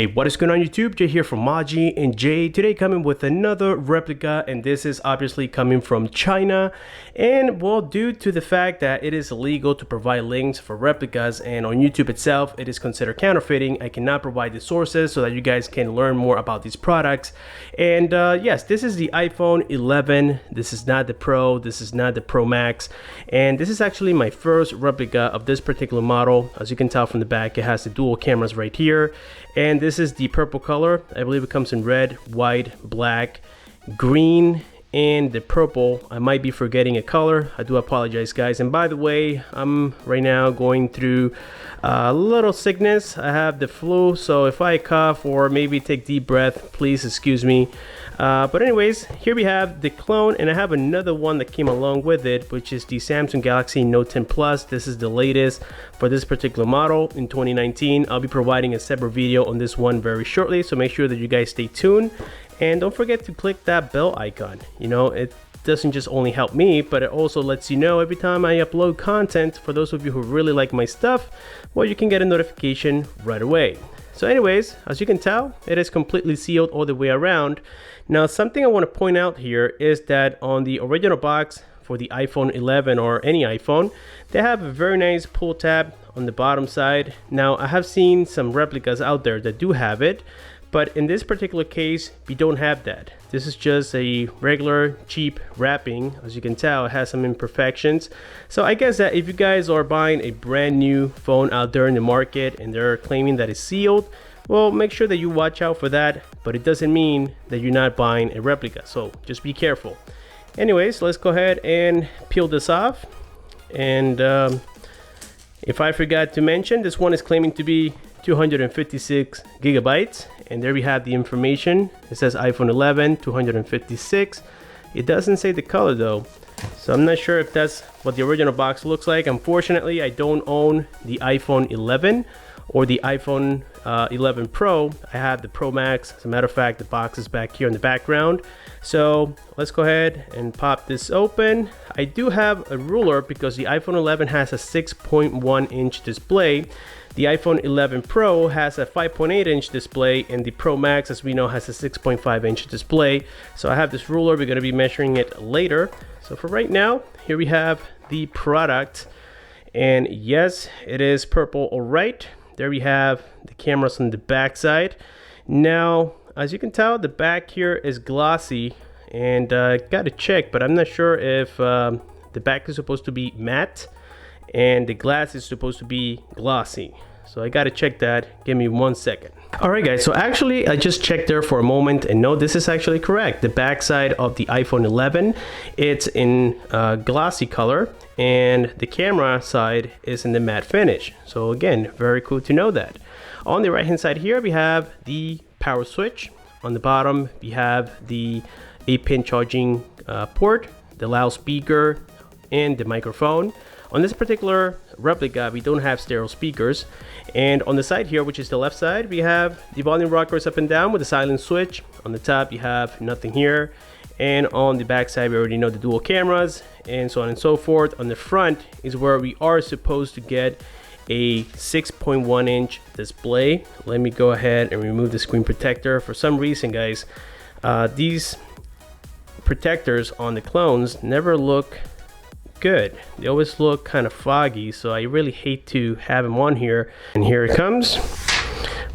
Hey, what is going on YouTube? Jay here from Maji, and Jay today coming with another replica, and this is obviously coming from China. And well, due to the fact that it is illegal to provide links for replicas, and on YouTube itself it is considered counterfeiting, I cannot provide the sources so that you guys can learn more about these products. And yes, this is the iPhone 11. This is not the Pro, this is not the Pro Max, and this is actually my first replica of this particular model. As you can tell from the back, it has the dual cameras right here. And this is the purple color. I believe it comes in red, white, black, green, and the purple. I might be forgetting a color. I do apologize, guys. And by the way, I'm right now going through a little sickness. I have the flu, so if I cough or maybe take deep breath, please excuse me. But anyways, here we have the clone, and I have another one that came along with it, which is the Samsung Galaxy Note 10 Plus. This is the latest for this particular model in 2019. I'll be providing a separate video on this one very shortly, so make sure that you guys stay tuned. And don't forget to click that bell icon. You know, it doesn't just only help me, but it also lets you know every time I upload content. For those of you who really like my stuff, well, you can get a notification right away. So anyways, as you can tell, it is completely sealed all the way around. Now, something I want to point out here is that on the original box for the iPhone 11 or any iPhone, they have a very nice pull tab on the bottom side. Now, I have seen some replicas out there that do have it, but in this particular case, we don't have that. This is just a regular cheap wrapping. As you can tell, it has some imperfections. So I guess that if you guys are buying a brand new phone out there in the market and they're claiming that it's sealed, well, make sure that you watch out for that, but it doesn't mean that you're not buying a replica, so just be careful. Anyways, let's go ahead and peel this off. And if I forgot to mention, this one is claiming to be 256 gigabytes, and there we have the information. It says iPhone 11, 256. It doesn't say the color though, so I'm not sure if that's what the original box looks like. Unfortunately, I don't own the iPhone 11 or the iPhone 11 Pro. I have the Pro Max. As a matter of fact, the box is back here in the background. So let's go ahead and pop this open. I do have a ruler because the iPhone 11 has a 6.1 inch display. The iPhone 11 Pro has a 5.8 inch display, and the Pro Max, as we know, has a 6.5 inch display. So I have this ruler. We're going to be measuring it later. So for right now, here we have the product, and yes, it is purple. All right, there we have the cameras on the back side. Now, as you can tell, the back here is glossy, and got to check, but I'm not sure if the back is supposed to be matte and the glass is supposed to be glossy. So I gotta check that. Give me 1 second. All right, guys, so actually I just checked there for a moment, and no, this is actually correct. The back side of the iPhone 11, it's in glossy color, and the camera side is in the matte finish. So again, very cool to know that. On the right hand side here, we have the power switch. On the bottom, we have the 8-pin charging port, the loudspeaker, and the microphone. On this particular replica, we don't have stereo speakers. And on the side here, which is the left side, we have the volume rockers up and down with the silent switch. On the top, you have nothing here. And on the back side, we already know the dual cameras and so on and so forth. On the front is where we are supposed to get a 6.1 inch display. Let me go ahead and remove the screen protector. For some reason, guys, these protectors on the clones never look good. They always look kind of foggy, so I really hate to have them on here. And here it comes.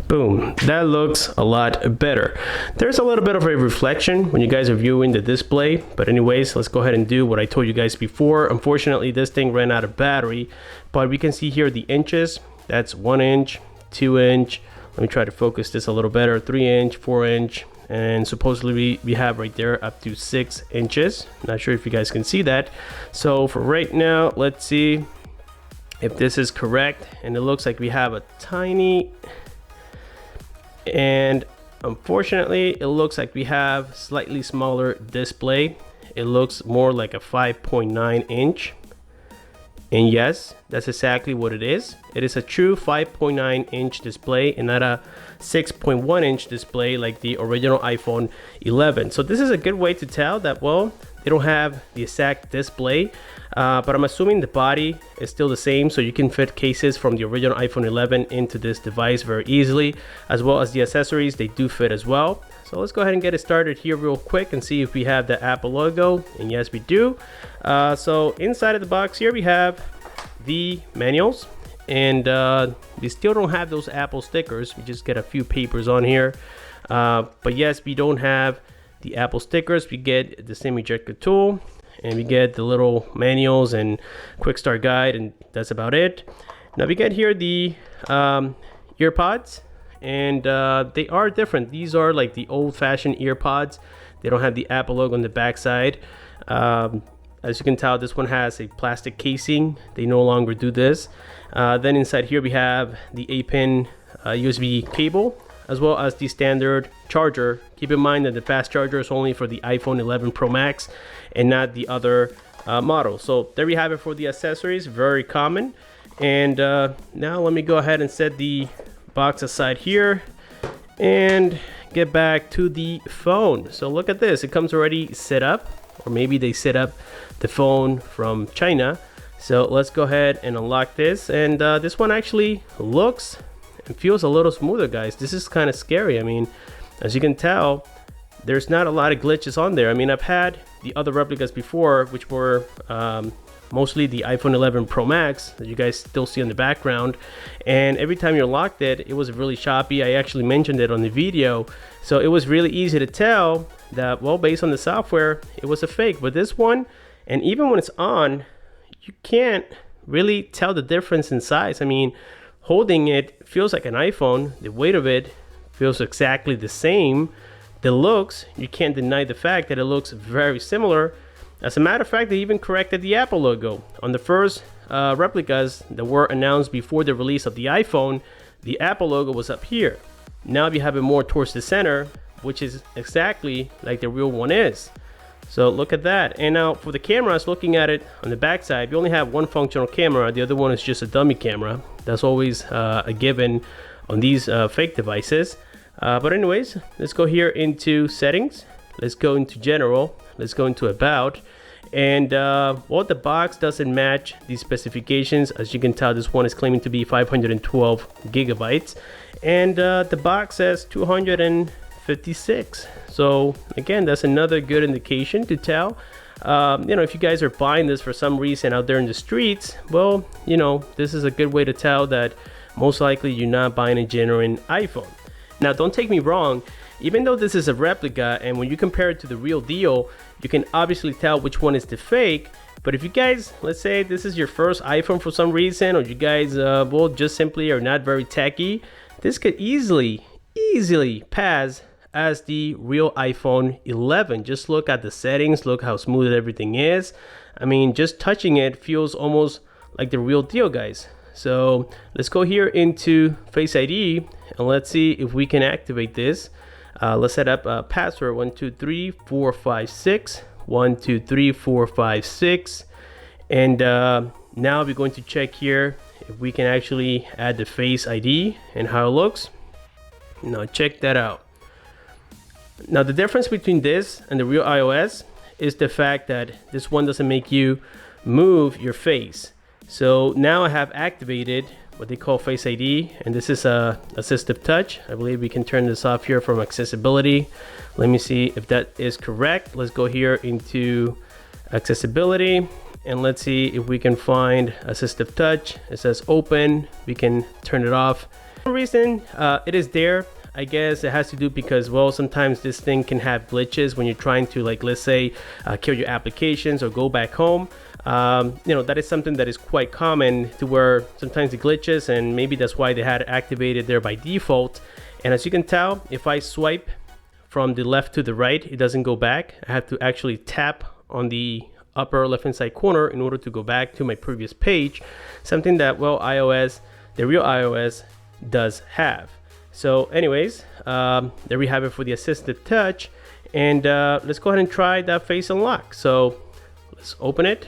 Boom, that looks a lot better. There's a little bit of a reflection when you guys are viewing the display, but anyways, let's go ahead and do what I told you guys before. Unfortunately, this thing ran out of battery, but we can see here the inches. That's 1 inch, 2 inch. Let me try to focus this a little better. 3 inch, 4 inch, and supposedly we have right there up to 6 inches. Not sure if you guys can see that. So for right now, let's see if this is correct. And it looks like we have a tiny, and unfortunately it looks like we have slightly smaller display. It looks more like a 5.9 inch. And yes, that's exactly what it is. It is a true 5.9-inch display and not a 6.1-inch display like the original iPhone 11. So this is a good way to tell that, well, they don't have the exact display, but I'm assuming the body is still the same, so you can fit cases from the original iPhone 11 into this device very easily, as well as the accessories, they do fit as well. So let's go ahead and get it started here real quick and see if we have the Apple logo, and yes, we do. So inside of the box here we have the manuals, and we still don't have those Apple stickers. We just get a few papers on here, but yes, we don't have the Apple stickers. We get the SIM ejector tool, and we get the little manuals and quick start guide, and that's about it. Now we get here the Earpods, and they are different. These are like the old-fashioned Earpods. They don't have the Apple logo on the back side. As you can tell, this one has a plastic casing. They no longer do this. Then inside here we have the 8-pin USB cable, as well as the standard charger. Keep in mind that the fast charger is only for the iPhone 11 Pro Max and not the other model. So there we have it for the accessories, very common. And now let me go ahead and set the box aside here and get back to the phone. So look at this, it comes already set up, or maybe they set up the phone from China. So let's go ahead and unlock this, and this one actually looks and feels a little smoother, guys. This is kind of scary. I mean, as you can tell, there's not a lot of glitches on there. I mean, I've had the other replicas before, which were mostly the iPhone 11 Pro Max that you guys still see in the background, and every time you locked it, it was really choppy. I actually mentioned it on the video, so it was really easy to tell that, well, based on the software, it was a fake. But this one, and even when it's on, you can't really tell the difference in size. I mean, holding it feels like an iPhone. The weight of it feels exactly the same. The looks, you can't deny the fact that it looks very similar. As a matter of fact, they even corrected the Apple logo. On the first replicas that were announced before the release of the iPhone, the Apple logo was up here. Now you have it more towards the center, which is exactly like the real one is. So look at that. And now for the cameras, looking at it on the back side, you only have one functional camera. The other one is just a dummy camera. That's always a given on these fake devices. But anyways, let's go here into settings. Let's go into general. Let's go into about. And well, the box doesn't match the specifications. As you can tell, this one is claiming to be 512 gigabytes. And the box says 256. So again, that's another good indication to tell. You know, if you guys are buying this for some reason out there in the streets, well, you know, this is a good way to tell that most likely you're not buying a genuine iPhone. Now, don't take me wrong, even though this is a replica, and when you compare it to the real deal, you can obviously tell which one is the fake. But if you guys, let's say this is your first iPhone for some reason, or you guys, well, just simply are not very techy, this could easily pass as the real iPhone 11. Just look at the settings, look how smooth everything is. I mean, just touching it feels almost like the real deal, guys. So let's go here into Face ID and let's see if we can activate this. Let's set up a password 123456 123456, and now we're going to check here if we can actually add the Face ID and how it looks. Now check that out. Now the difference between this and the real iOS is the fact that this one doesn't make you move your face. So now I have activated what they call Face ID, and this is a Assistive Touch. I believe we can turn this off here from accessibility. Let me see if that is correct. Let's go here into accessibility and let's see if we can find Assistive Touch. It says open. We can turn it off. For some reason it is there. I guess it has to do because, well, sometimes this thing can have glitches when you're trying to, like, let's say kill your applications or go back home. You know, that is something that is quite common, to where sometimes it glitches, and maybe that's why they had it activated there by default. And as you can tell, if I swipe from the left to the right, it doesn't go back. I have to actually tap on the upper left hand side corner in order to go back to my previous page, something that, well, iOS, the real iOS, does have. So anyways, there we have it for the Assistive Touch, and let's go ahead and try that face unlock. So let's open it,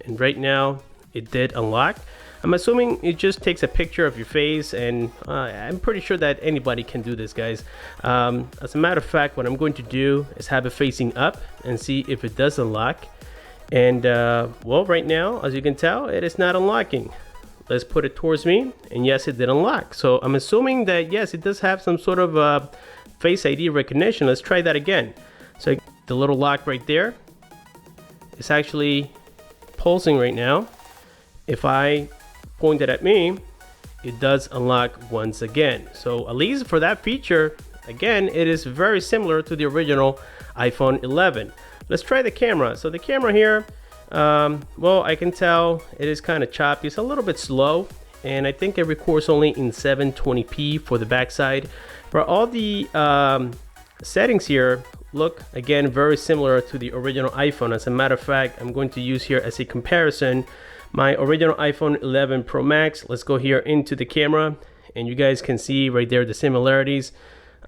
and right now it did unlock. I'm assuming it just takes a picture of your face, and I'm pretty sure that anybody can do this, guys. As a matter of fact, what I'm going to do is have it facing up and see if it does unlock. And well, right now, as you can tell, it is not unlocking. Let's put it towards me, and yes, it did unlock. So I'm assuming that yes, it does have some sort of Face ID recognition. Let's try that again. So the little lock right there is actually pulsing right now. If I point it at me, it does unlock once again. So at least for that feature, again, it is very similar to the original iPhone 11. Let's try the camera. So the camera here, well, I can tell it is kind of choppy. It's a little bit slow, and I think it records only in 720p for the backside. But all the settings here look, again, very similar to the original iPhone. As a matter of fact, I'm going to use here as a comparison my original iPhone 11 Pro Max. Let's go here into the camera, and you guys can see right there the similarities.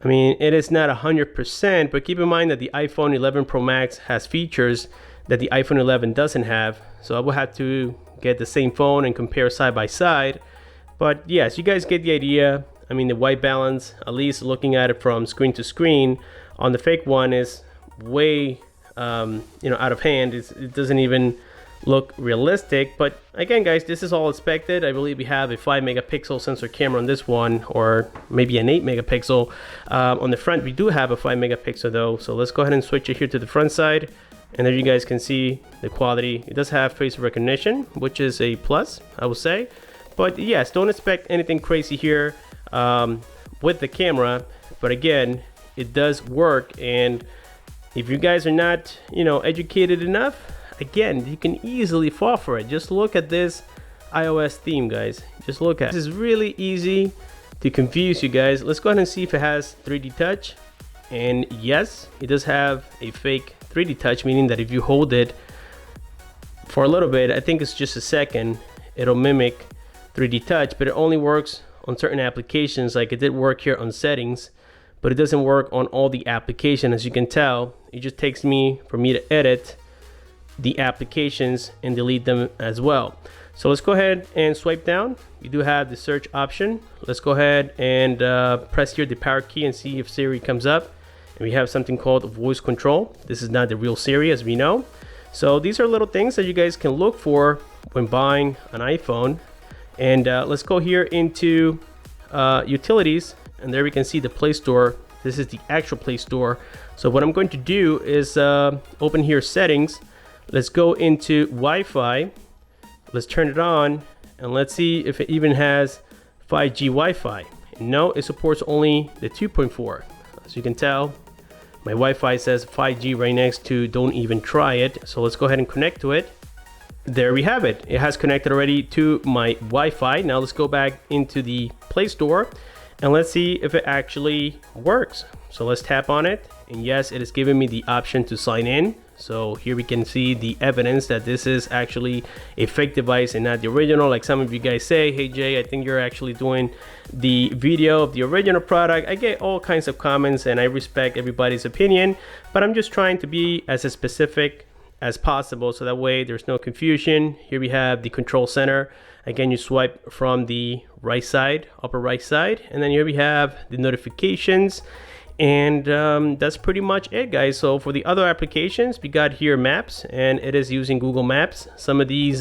I mean, it is not 100%, but keep in mind that the iPhone 11 Pro Max has features that the iPhone 11 doesn't have. So I will have to get the same phone and compare side by side. But yes, you guys get the idea. I mean, the white balance, at least looking at it from screen to screen, on the fake one is way, out of hand. It doesn't even look realistic. But again, guys, this is all expected. I believe we have a 5 megapixel sensor camera on this one, or maybe an 8 megapixel. On the front, we do have a 5 megapixel though. So let's go ahead and switch it here to the front side. And there you guys can see the quality. It does have face recognition, which is a plus, I would say. But yes, don't expect anything crazy here with the camera. But again, it does work. And if you guys are not, educated enough, again, you can easily fall for it. Just look at this iOS theme, guys. Just look at it. This is really easy to confuse you guys. Let's go ahead and see if it has 3D touch. And yes, it does have a fake 3D touch, meaning that if you hold it for a little bit, I think it's just a second, it'll mimic 3D touch, but it only works on certain applications. Like it did work here on settings, but it doesn't work on all the applications. As you can tell, it just takes for me to edit the applications and delete them as well. So let's go ahead and swipe down. You do have the search option. Let's go ahead and press here the power key and see if Siri comes up. And we have something called voice control. This is not the real Siri, as we know. So these are little things that you guys can look for when buying an iPhone. And let's go here into utilities, and there we can see the Play Store. This is the actual Play Store. So what I'm going to do is open here settings. Let's go into Wi-Fi. Let's turn it on, and let's see if it even has 5G Wi-Fi. No, it supports only the 2.4. As you can tell, my Wi-Fi says 5G right next to don't even try it. So let's go ahead and connect to it. There we have it. It has connected already to my Wi-Fi. Now let's go back into the Play Store and let's see if it actually works. So let's tap on it, and yes, it is giving me the option to sign in. So here we can see the evidence that this is actually a fake device and not the original. Like some of you guys say, hey Jay, I think you're actually doing the video of the original product. I get all kinds of comments, and I respect everybody's opinion, but I'm just trying to be as specific as possible, so that way there's no confusion. Here we have the control center. Again, you swipe from the right side, upper right side, and then here we have the notifications. And that's pretty much it, guys. So for the other applications, we got here maps, and it is using Google Maps. Some of these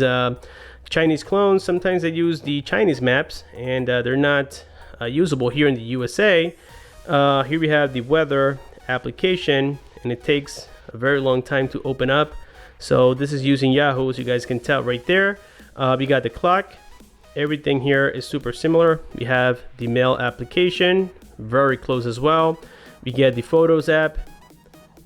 Chinese clones, sometimes they use the Chinese maps, and they're not usable here in the USA. Here we have the weather application, and it takes a very long time to open up. So this is using Yahoo, as you guys can tell right there. We got the clock. Everything here is super similar. We have the mail application, very close as well. We get the Photos app.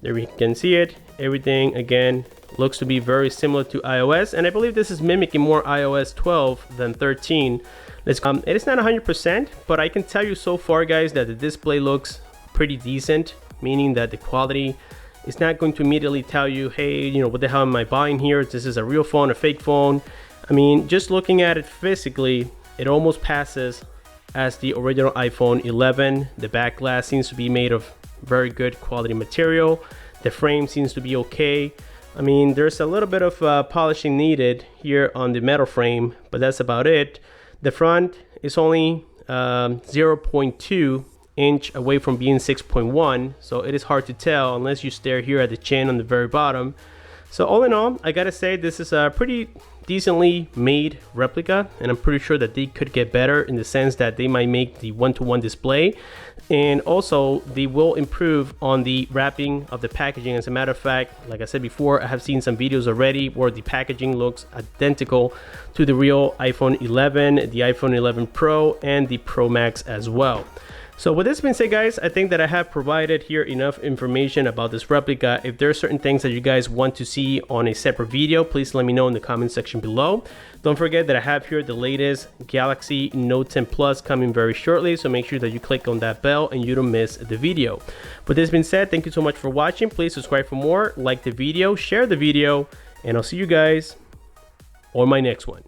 There we can see it. Everything, again, looks to be very similar to iOS. And I believe this is mimicking more iOS 12 than 13. It is not 100%, but I can tell you so far, guys, that the display looks pretty decent, meaning that the quality is not going to immediately tell you, hey, what the hell am I buying here? This is a real phone, a fake phone. I mean, just looking at it physically, it almost passes as the original iPhone 11. The back glass seems to be made of very good quality material. The frame seems to be okay. I mean, there's a little bit of polishing needed here on the metal frame, but that's about it. The front is only 0.2 inch away from being 6.1, so it is hard to tell unless you stare here at the chin on the very bottom. So all in all, I gotta say this is a pretty decently made replica, and I'm pretty sure that they could get better in the sense that they might make the one-to-one display, and also they will improve on the wrapping of the packaging. As a matter of fact, like I said before, I have seen some videos already where the packaging looks identical to the real iPhone 11, the iPhone 11 Pro, and the Pro Max as well. So with this being said, guys, I think that I have provided here enough information about this replica. If there are certain things that you guys want to see on a separate video, please let me know in the comment section below. Don't forget that I have here the latest Galaxy Note 10 Plus coming very shortly, so make sure that you click on that bell and you don't miss the video. With this being said, thank you so much for watching. Please subscribe for more, like the video, share the video, and I'll see you guys on my next one.